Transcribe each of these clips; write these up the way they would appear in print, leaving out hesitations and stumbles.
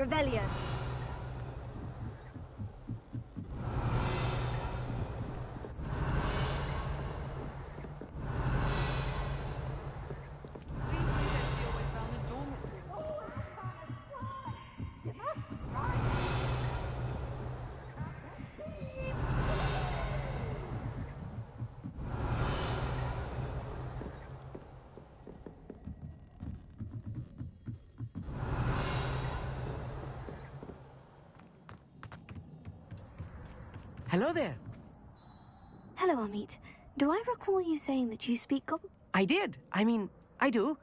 Revelio. Hello there. Hello, Amit. Do I recall you saying that you speak Goblin? I did. I mean, I do.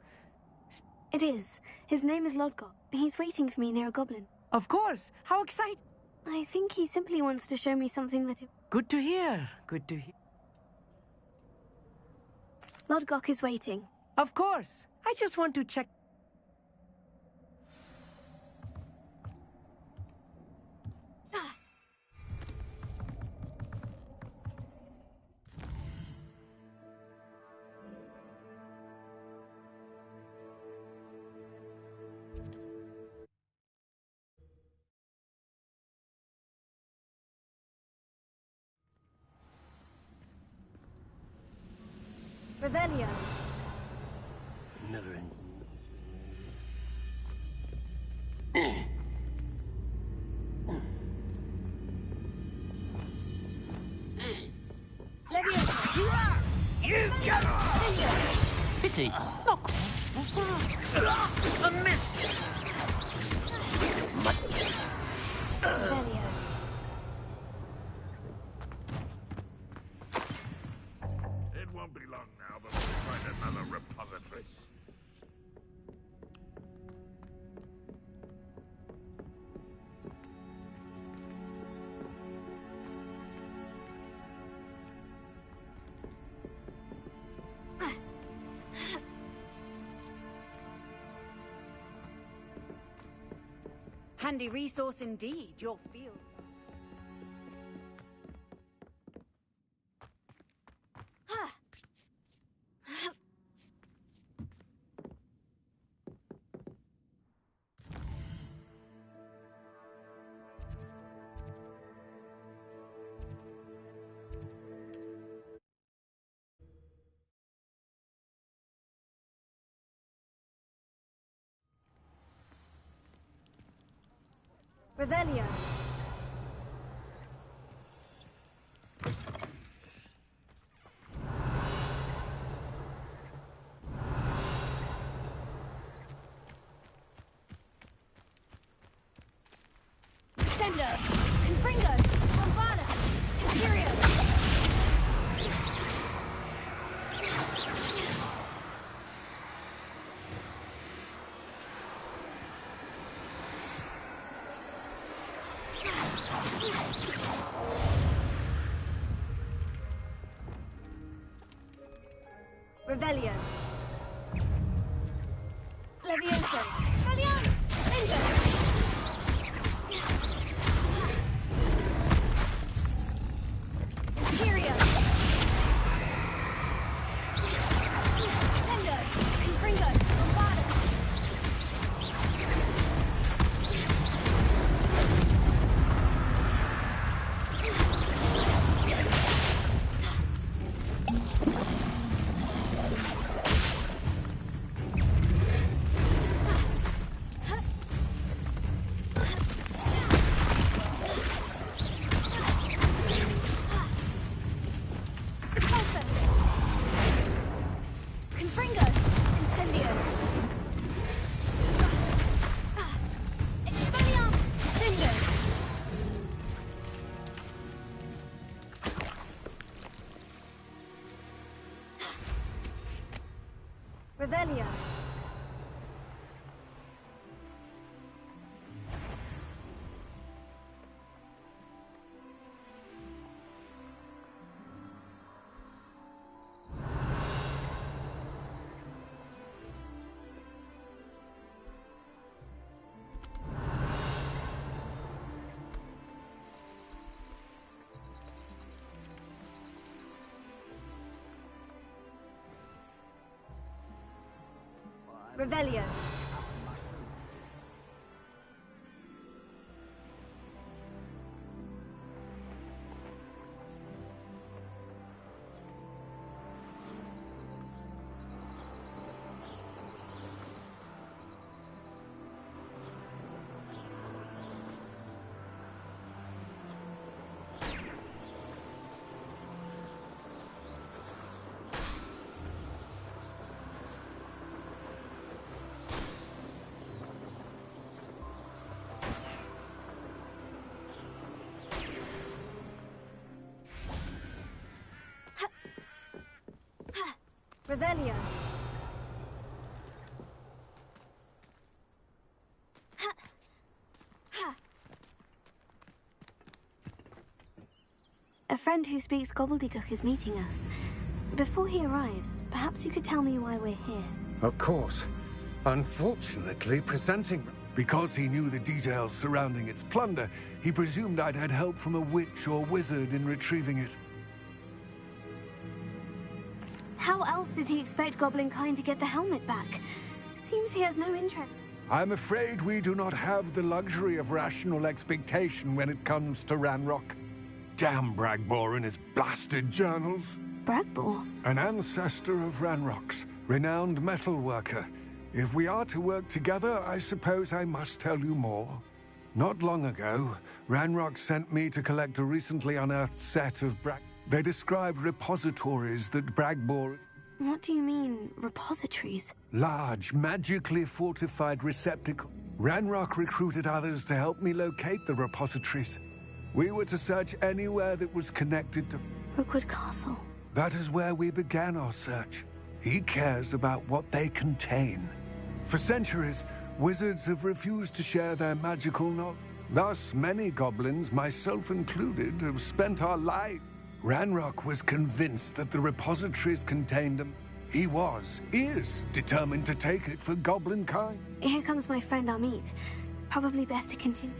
It is. His name is Lodgok. He's waiting for me near a goblin. Of course. How exciting. I think he simply wants to show me something that... Good to hear. Good to hear. Lodgok is waiting. Of course. I just want to check. Revelio. Never. Leviosa. You get off! Pity. Not a miss. Revelio. It won't be long now before we find another repository. Handy resource indeed, your field. Revelio. Sendo. Confringo. Bombada. Imperio. Revelio. Levioso. Valiant. Bingo. Imperio. Sendo. Confringo. Bombada. Confringo. Incendio. Expelliarmus. Bingo. Revelio. Revelio. Revelio. A friend who speaks gobbledygook is meeting us. Before he arrives, perhaps you could tell me why we're here. Of course. Unfortunately, presenting... Because he knew the details surrounding its plunder, he presumed I'd had help from a witch or wizard in retrieving it. How else did he expect Goblinkind to get the helmet back? Seems he has no interest. I'm afraid we do not have the luxury of rational expectation when it comes to Ranrock. Damn Bragbor and his blasted journals. Bragbor? An ancestor of Ranrock's, renowned metal worker. If we are to work together, I suppose I must tell you more. Not long ago, Ranrock sent me to collect a recently unearthed set of They described repositories that Bragbor... What do you mean, repositories? Large, magically fortified receptacles. Ranrock recruited others to help me locate the repositories. We were to search anywhere that was connected to... Rookwood Castle. That is where we began our search. He cares about what they contain. For centuries, wizards have refused to share their magical knowledge. Thus, many goblins, myself included, have spent our lives. Ranrock was convinced that the repositories contained them. He is determined to take it for Goblinkind. Here comes my friend Amit. Probably best to continue.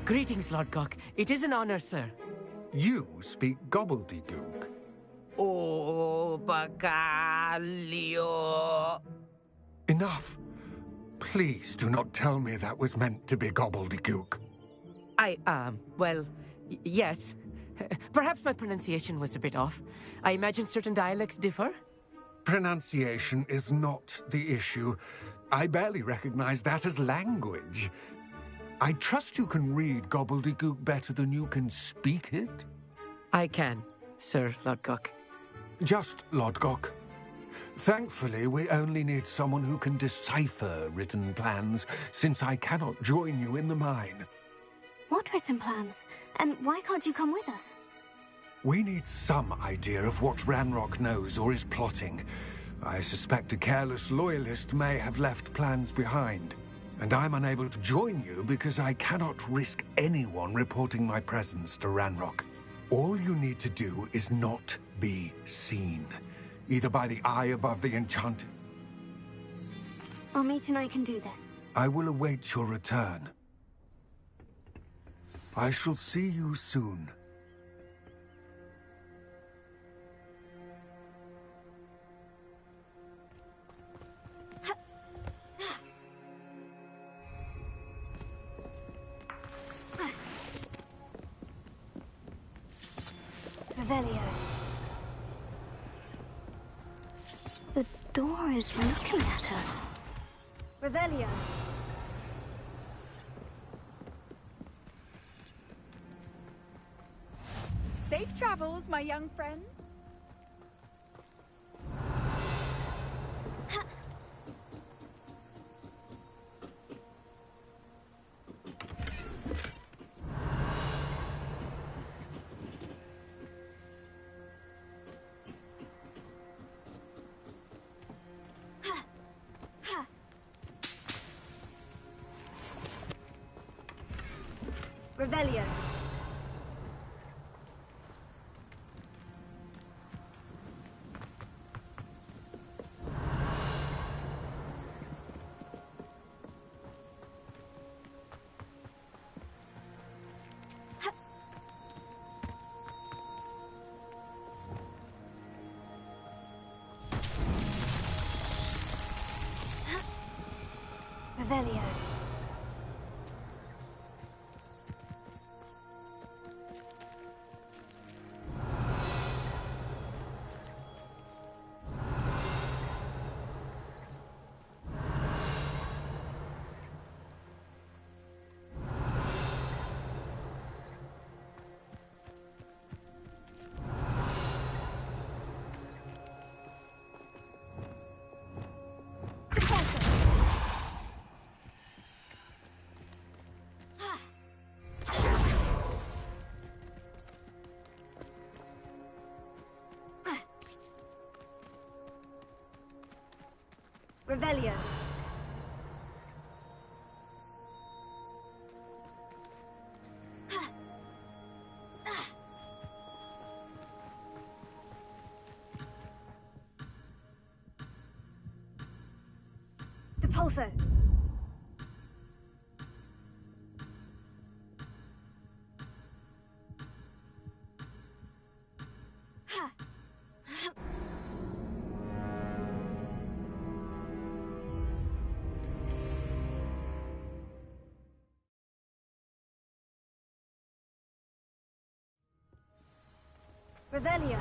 Greetings, Lord Gok. It is an honor, sir. You speak gobbledygook. Oh, Bacalio. Enough. Please do not tell me that was meant to be gobbledygook. Well, yes. Perhaps my pronunciation was a bit off. I imagine certain dialects differ? Pronunciation is not the issue. I barely recognize that as language. I trust you can read gobbledygook better than you can speak it? I can, Sir Lord Gok. Just Lord Gok. Thankfully, we only need someone who can decipher written plans, since I cannot join you in the mine. What written plans? And why can't you come with us? We need some idea of what Ranrock knows or is plotting. I suspect a careless loyalist may have left plans behind. And I'm unable to join you because I cannot risk anyone reporting my presence to Ranrock. All you need to do is not be seen, either by the eye above the enchanted. Amit and I can do this. I will await your return. I shall see you soon. Revelio. The door is looking at us. Revelio. Safe travels, my young friends. Revelio. Revelio. Revelio. Depulso. Revelio.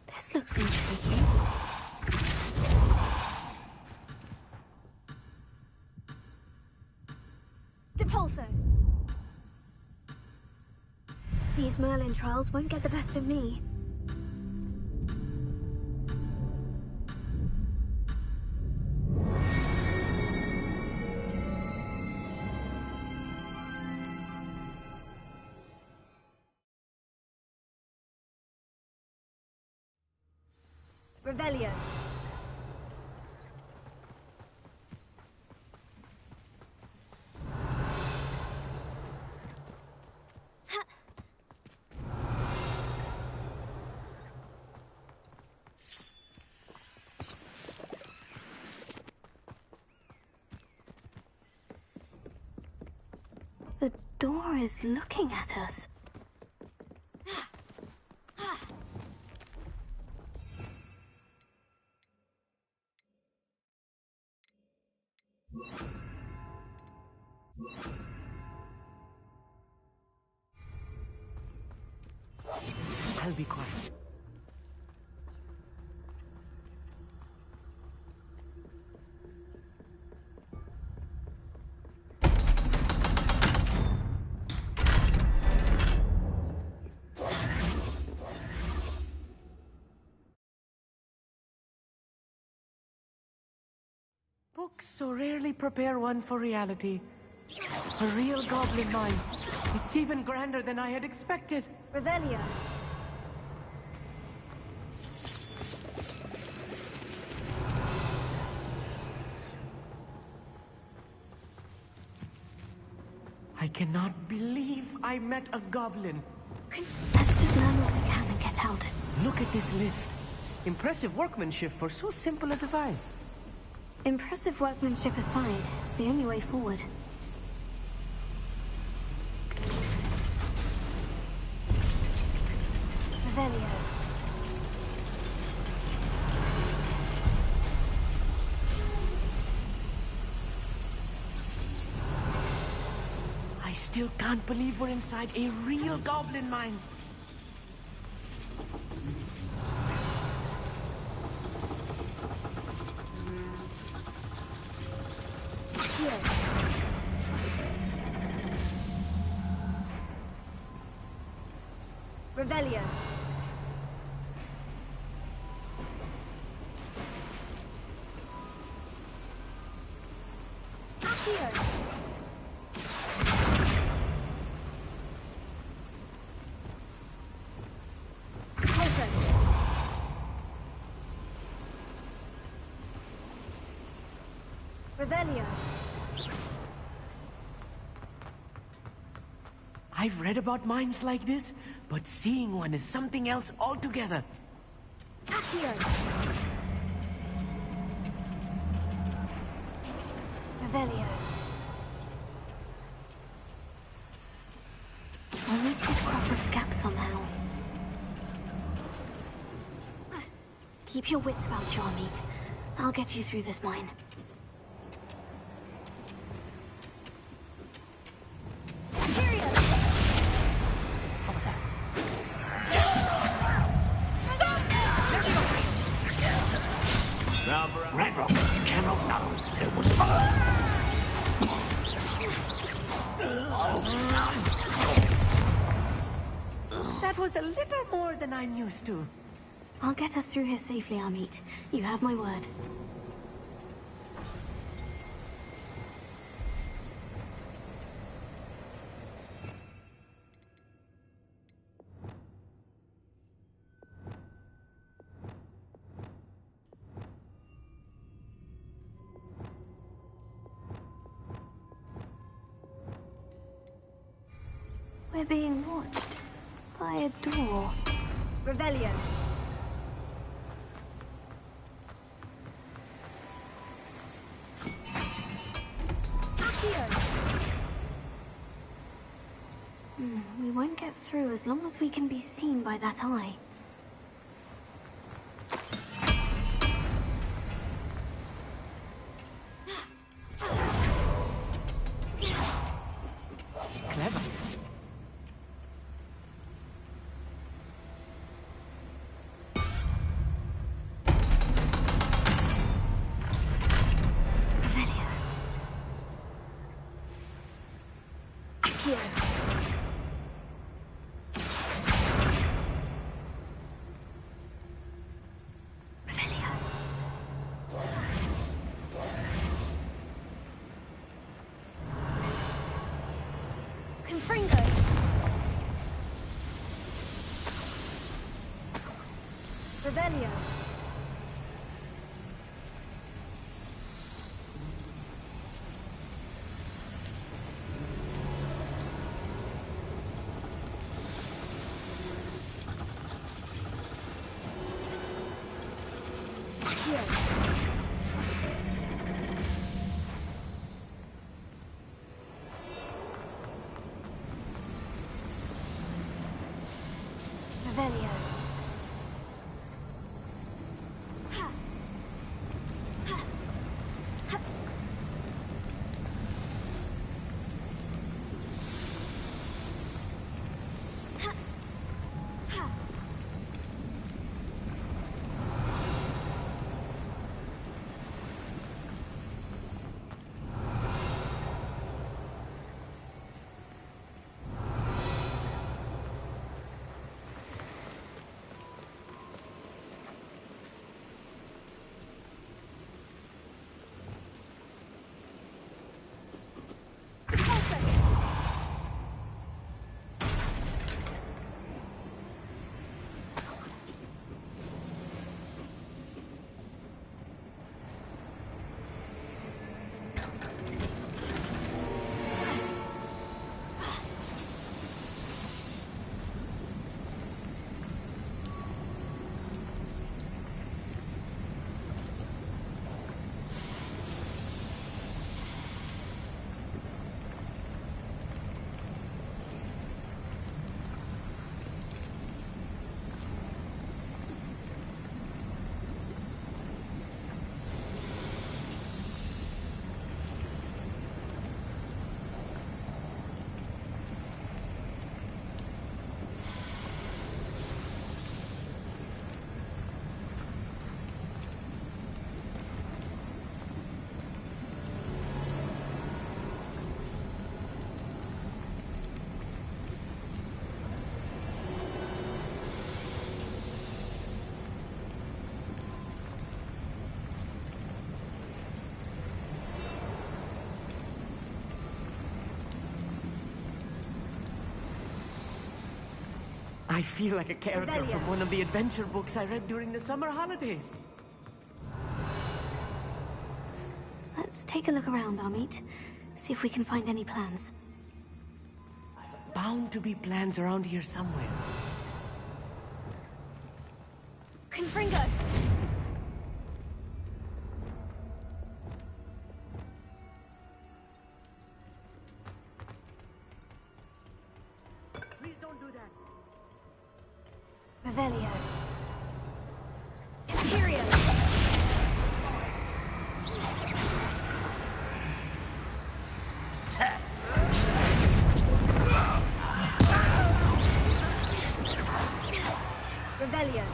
This looks intriguing. Depulso. These Merlin trials won't get the best of me. Revelio. The door is looking at us. I'll be quiet. Books so rarely prepare one for reality. A real goblin mine. It's even grander than I had expected. Revelio. I cannot believe I met a goblin. Let's just learn what we can and get out. Look at this lift. Impressive workmanship for so simple a device. Impressive workmanship aside, it's the only way forward. Revelio. I still can't believe we're inside a real goblin mine. Here. Revelio. Here. Closer. Revelio. I've read about mines like this, but seeing one is something else altogether. Here. Revelio. We'll need to get across this gap somehow. Keep your wits about you, Amit. I'll get you through this mine. was a little more than I'm used to. I'll get us through here safely, Amit. You have my word. We're being watched by a door. Revelio. Accio. We won't get through as long as we can be seen by that eye. Clever. Revelio. Accio. Revelio. Confringo. Revelio. Accio. Revelio. I feel like a character Revelio. from one of the adventure books I read during the summer holidays. Let's take a look around, Amit. See if we can find any plans. Bound to be plans around here somewhere. Confringo. Please don't do that. Revelio. Imperio. Revelio.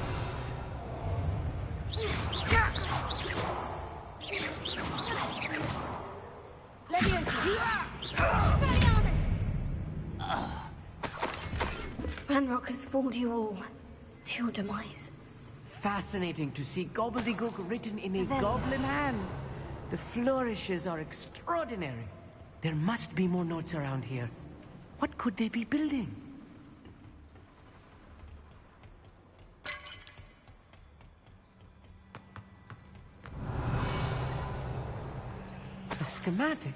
Leviosa. Expelliarmus. Ranrock has fooled you all to your demise. Fascinating to see gobbledygook written in a Revelio. goblin hand. The flourishes are extraordinary. There must be more notes around here. What could they be building? A schematic.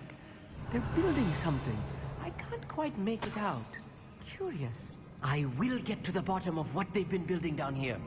They're building something. I can't quite make it out. Curious. I will get to the bottom of what they've been building down here.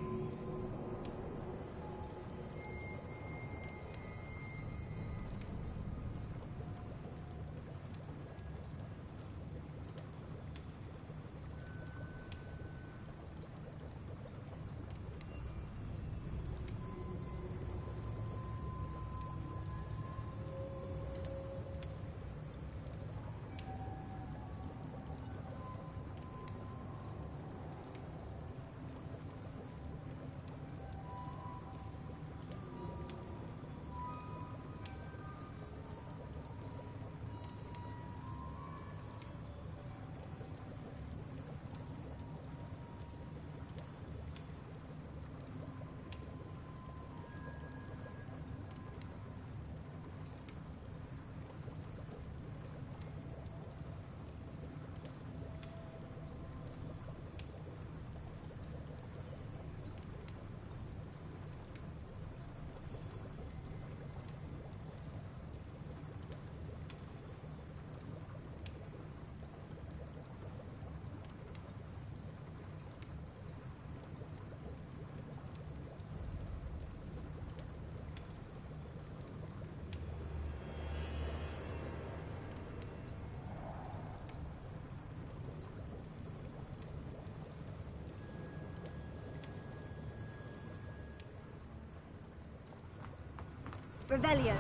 Revelio.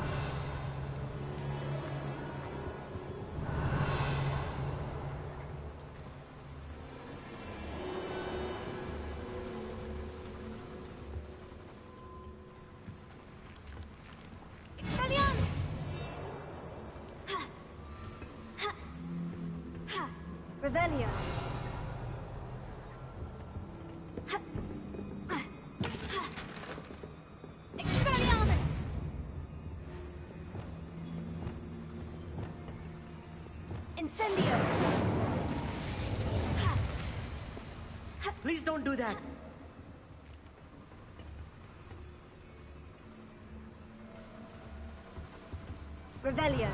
Expelliarmus! Revelio. Expelliarmus! Incendio. Please don't do that. Revelio.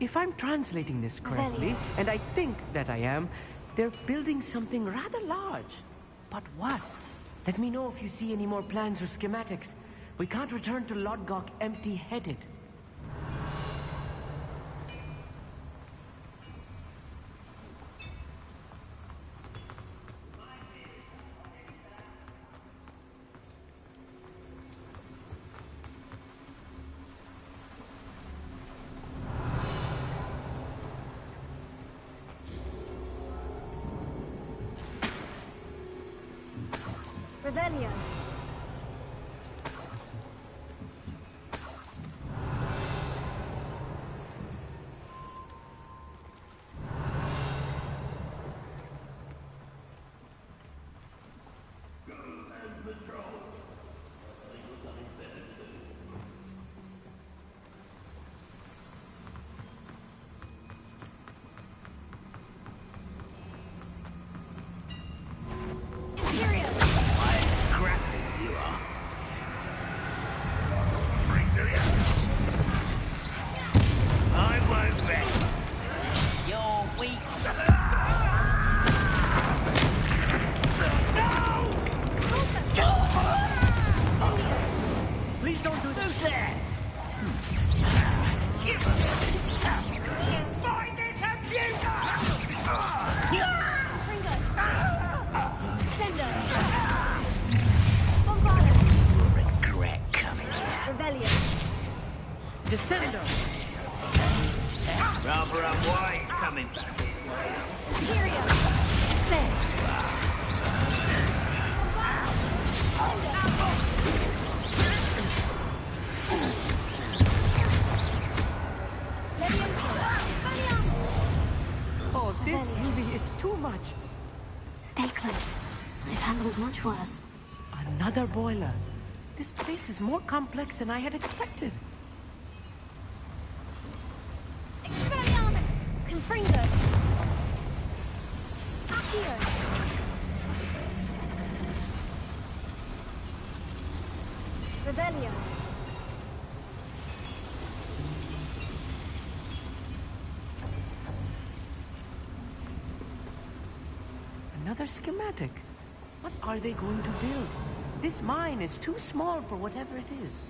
If I'm translating this correctly, and I think that I am, they're building something rather large. But what? Let me know if you see any more plans or schematics. We can't return to Lodgok empty-headed. Revelio. Descendo! Rather unwise coming back this way. Imperio! Oh, this really is too much. Stay close. I've handled much worse. Another boiler. This place is more complex than I had expected. Expelliarmus! Confringo! Accio! Revelio! Another schematic. What are they going to build? This mine is too small for whatever it is.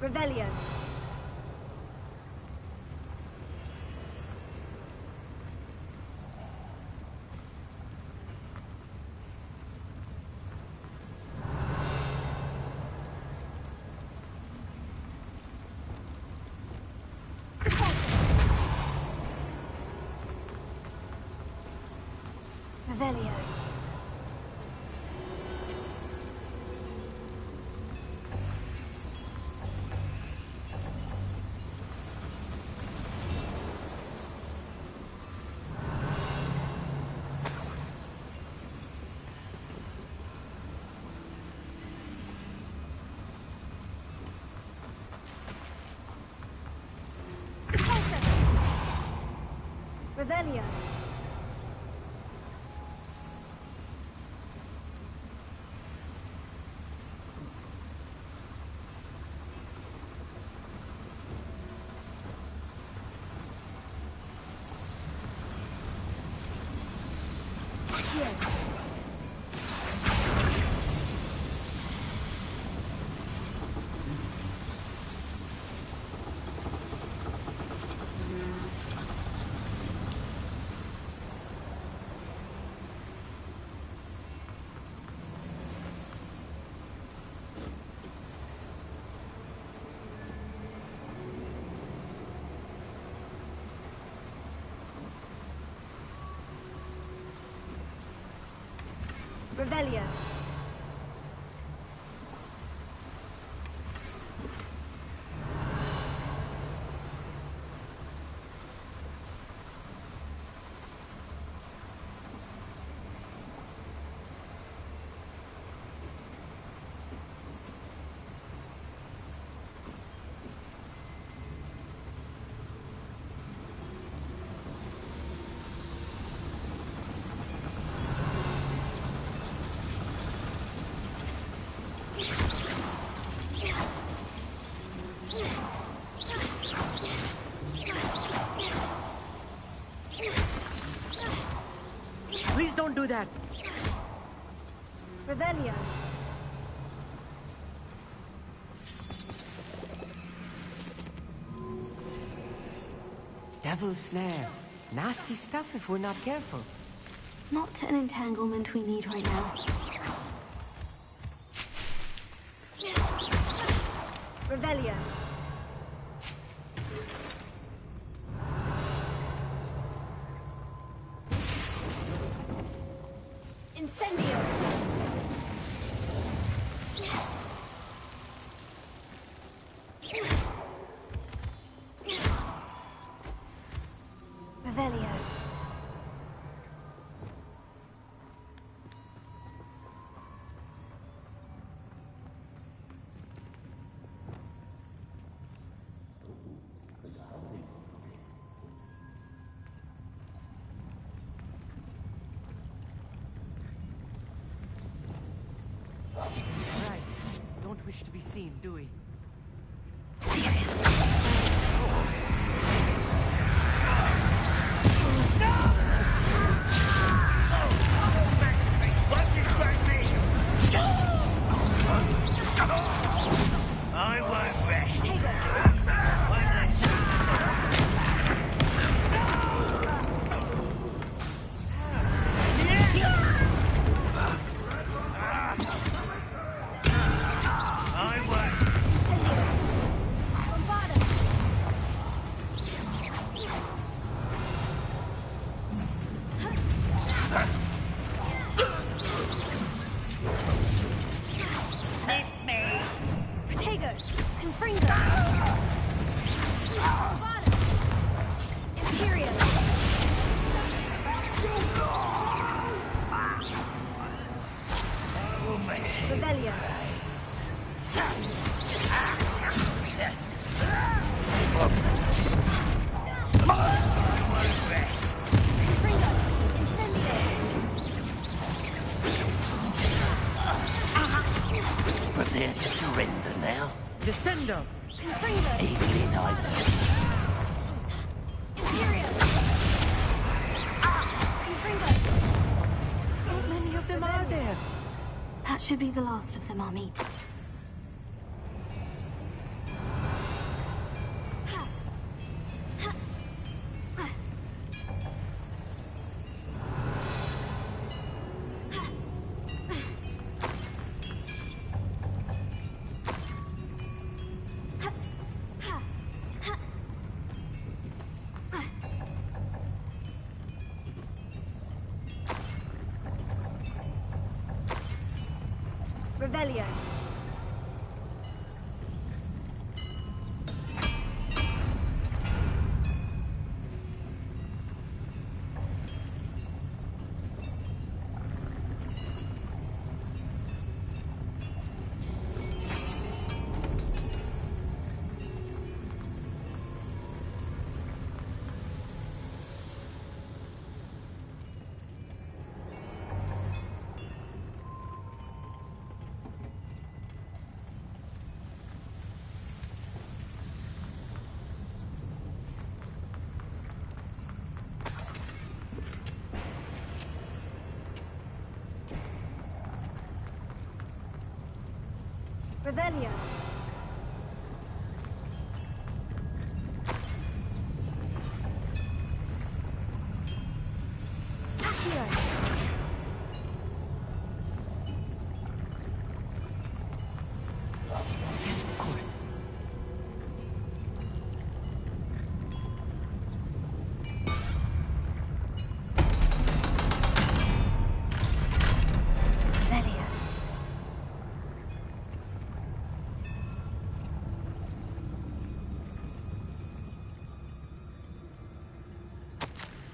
Revelio! Revelio! Revelio! Revelio! Please don't do that. Revelio! Devil's snare. Nasty stuff if we're not careful. Not an entanglement we need right now. Revelio! Incendio! Revelio! All right. Don't wish to be seen, do we? I won't rest. Revelia. Confringo. Incendio. Prepare to surrender now. Descendo! Confringo. Easily enough. Imperio. Confringo. How many of them are there? That should be the last of them, Amit. Revelio. Revelio. Accio. Yes, of course. Velia.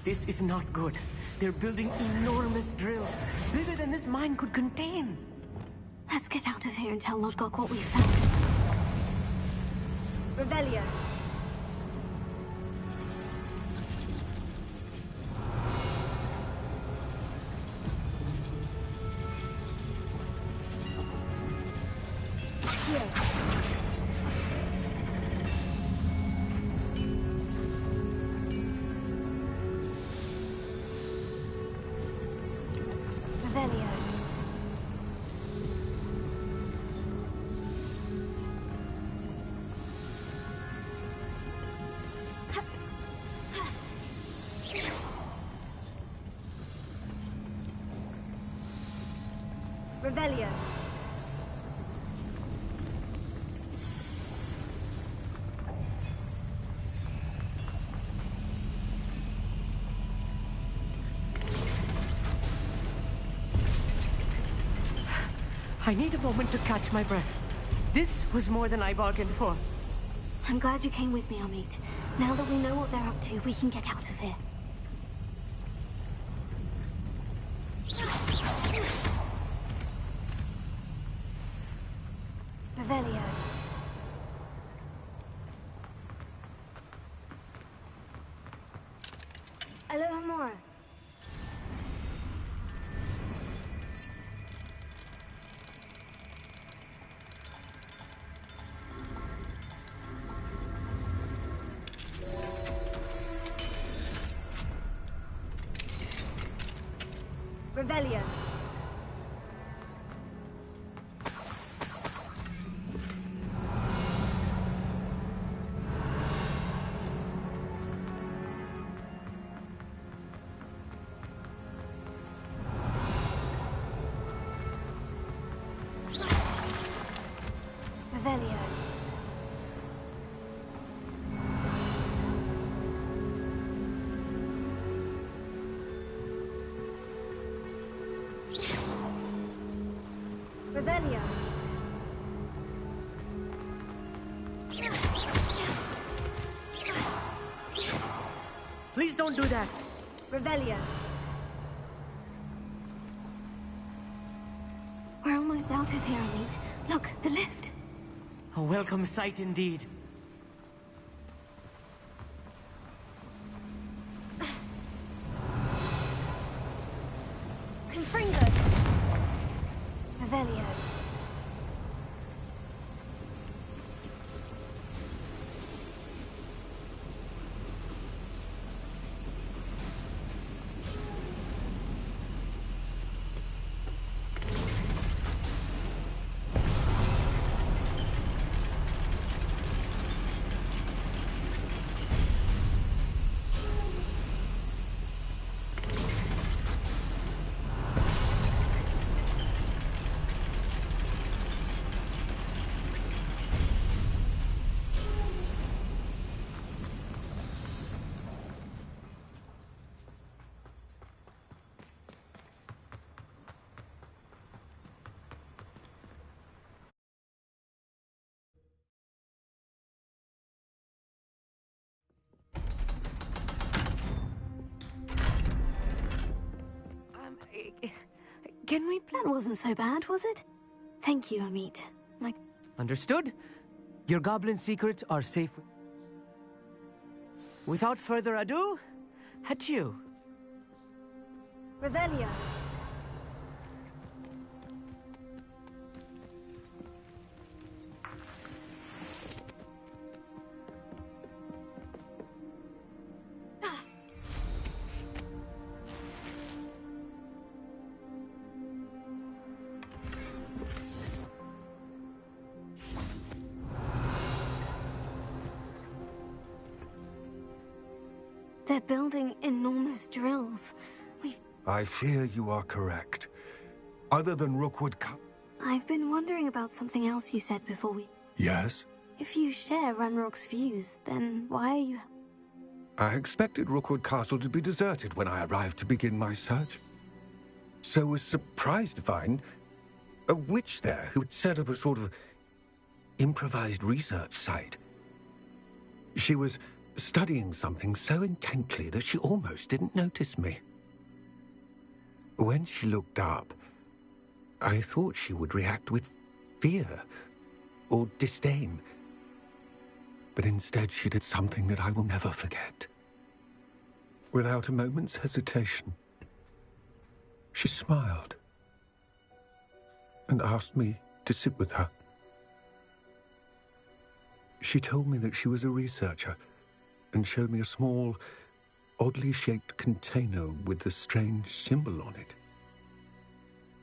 This is not good. They're building enormous drills, bigger than this mine could contain. Let's get out of here and tell Lodgok what we found. Revelio. Accio. Revelio. Revelio. I need a moment to catch my breath. This was more than I bargained for. I'm glad you came with me, Amit. Now that we know what they're up to, we can get out of here. Revelio. Alohomora. Revelio. Revelio. Revelio. Please don't do that. Revelio. We're almost almost out of here, Amit. Look, the lift. A welcome sight indeed. Confringo. Revelio. Can we That wasn't so bad, was it? Thank you, Amit. Understood? Your goblin secrets are safe. Without further ado, adieu. Revelio. They're building enormous drills. I fear you are correct. Other than Rookwood I've been wondering about something else you said before we... Yes? If you share Ranrock's views, then why are you... I expected Rookwood Castle to be deserted when I arrived to begin my search. So was surprised to find a witch there who had set up a sort of improvised research site. She was studying something so intently that she almost didn't notice me. When she looked up, I thought she would react with fear or disdain. But instead she did something that I will never forget. Without a moment's hesitation, she smiled and asked me to sit with her. She told me that she was a researcher and showed me a small, oddly shaped container with a strange symbol on it.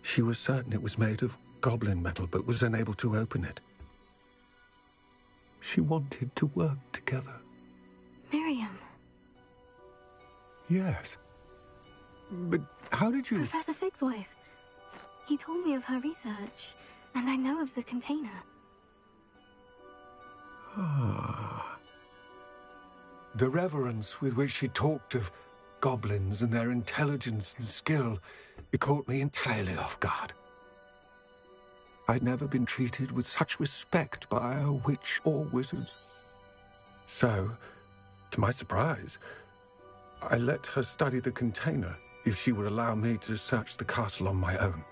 She was certain it was made of goblin metal, but was unable to open it. She wanted to work together. Miriam. Yes. But how did you... Professor Fig's wife. He told me of her research, and I know of the container. Ah. The reverence with which she talked of goblins and their intelligence and skill, it caught me entirely off guard. I'd never been treated with such respect by a witch or wizard. So, to my surprise, I let her study the container if she would allow me to search the castle on my own.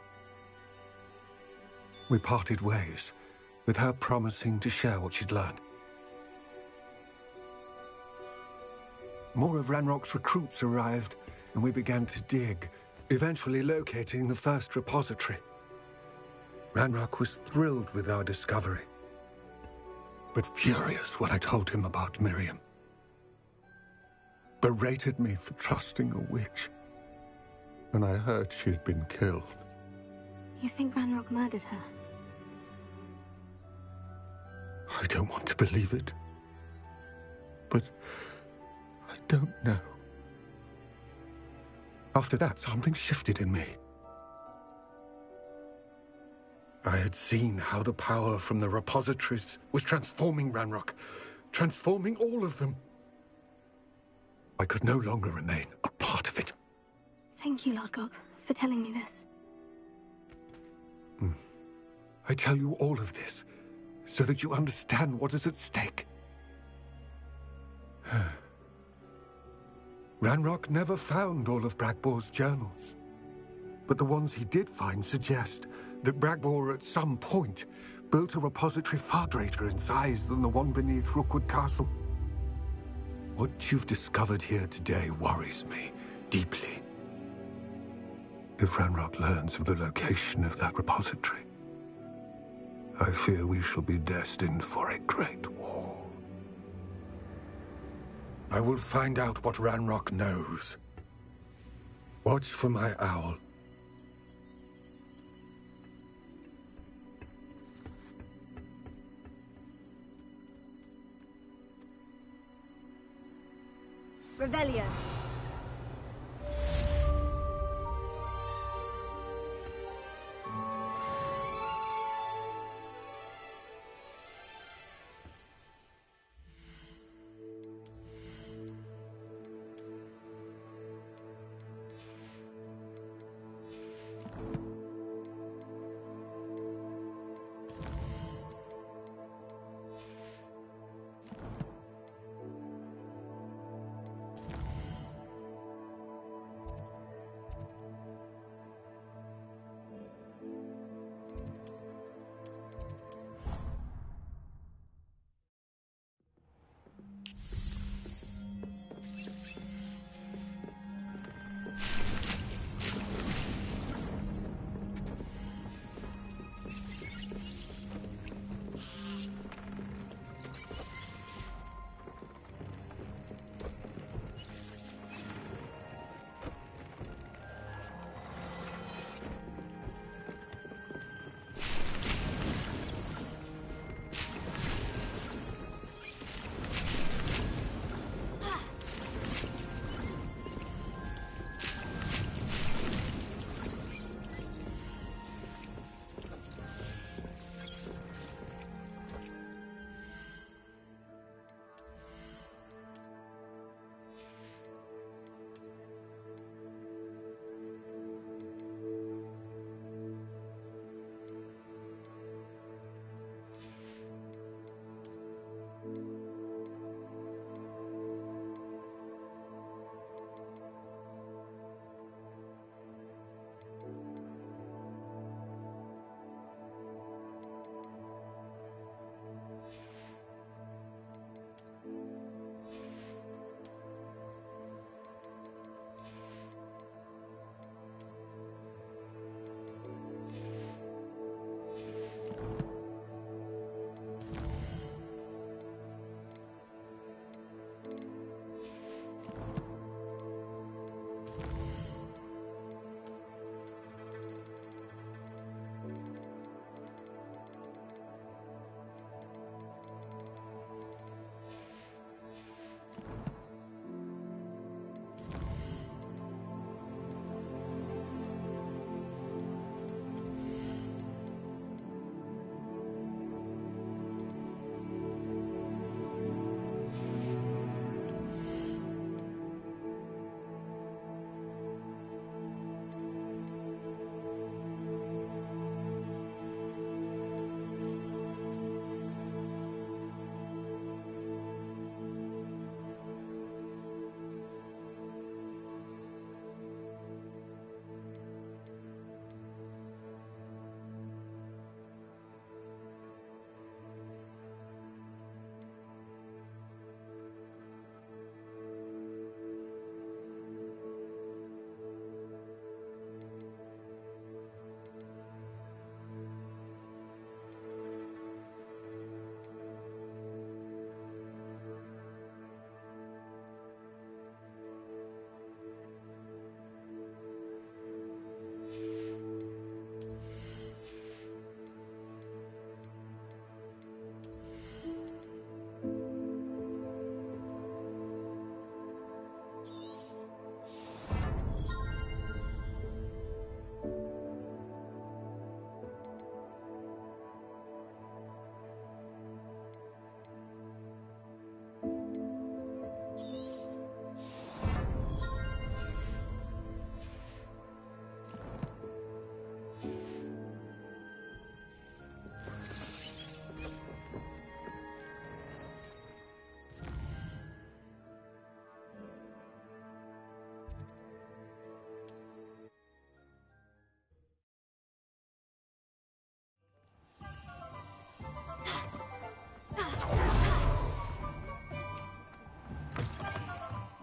We parted ways, with her promising to share what she'd learned. More of Ranrock's recruits arrived, and we began to dig, eventually locating the first repository. Ranrock was thrilled with our discovery, but furious when I told him about Miriam. Berated me for trusting a witch when I heard she had been killed. You think Ranrock murdered her? I don't want to believe it, but I don't know. After that, something shifted in me. I had seen how the power from the repositories was transforming Ranrock, transforming all of them. I could no longer remain a part of it. Thank you, Lord Gog, for telling me this. I tell you all of this so that you understand what is at stake. Ranrock never found all of Bragbor's journals, but the ones he did find suggest that Bragbor at some point built a repository far greater in size than the one beneath Rookwood Castle. What you've discovered here today worries me deeply. If Ranrock learns of the location of that repository, I fear we shall be destined for a great war. I will find out what Ranrock knows. Watch for my owl. Revelio.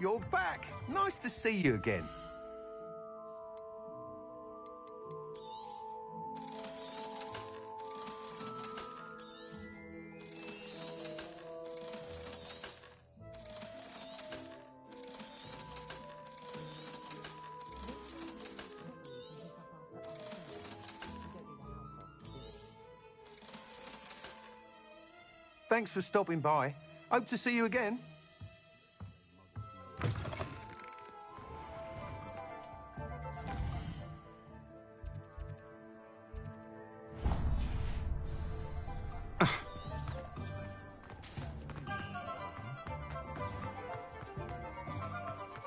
you're back. Nice to see you again. Thanks for stopping by. Hope to see you again.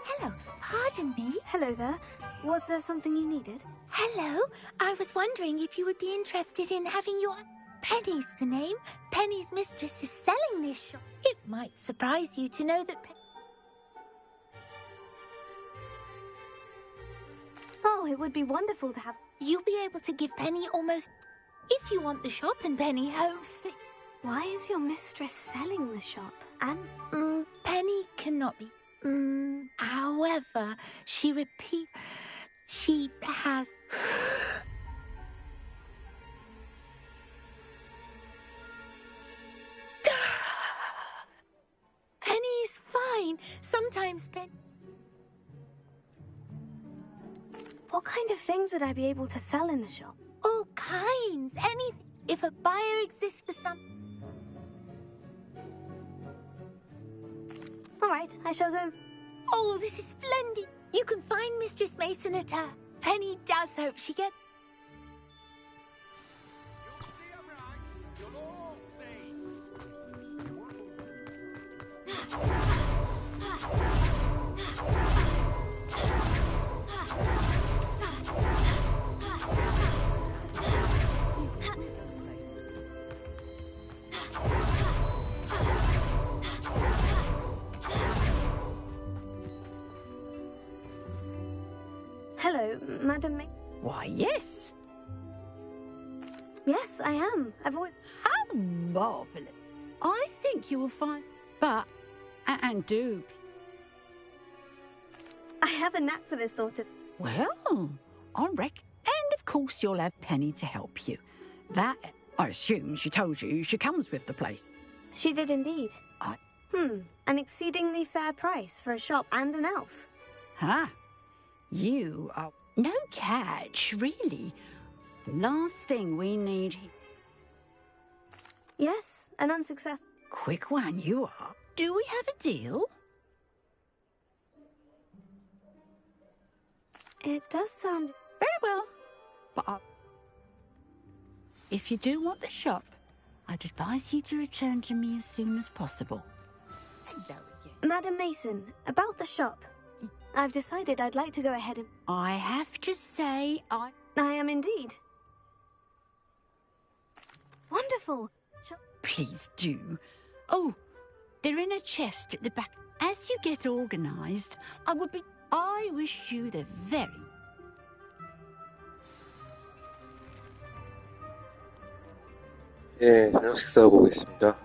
Hello, pardon me. Hello there. Was there something you needed? Hello, I was wondering if you would be interested in having your... Penny's the name. Penny's mistress is selling this shop. It might surprise you to know that... Oh, it would be wonderful to have... You'll be able to give Penny almost... If you want the shop, and Penny hopes that... Why is your mistress selling the shop? And... Penny cannot be... However, she repeats... She has... Penny's fine. Sometimes Penny... What kind of things would I be able to sell in the shop? All kinds. Anything. If a buyer exists for some... All right, I shall go... Oh, this is splendid. You can find Mistress Mason at her. Penny does hope she gets... Hello, Madam Why, yes. Yes, I am. I've always... How marvellous. I think you will find... But... And do... I have a knack for this sort of... Well, I reckon. And of course you'll have Penny to help you. That... I assume she told you she comes with the place. She did indeed. An exceedingly fair price for a shop and an elf. Huh? You are... No catch, really. The last thing we need... Yes, an unsuccessful... Quick one, you are. Do we have a deal? It does sound... Very well. But if you do want the shop, I'd advise you to return to me as soon as possible. Hello again. Madam Mason, about the shop. I've decided I'd like to go ahead and... I have to say I am indeed. Wonderful. Please do. Oh, they're in a chest at the back. As you get organised, I wish you the very... 예, 저녁 식사하고 오겠습니다.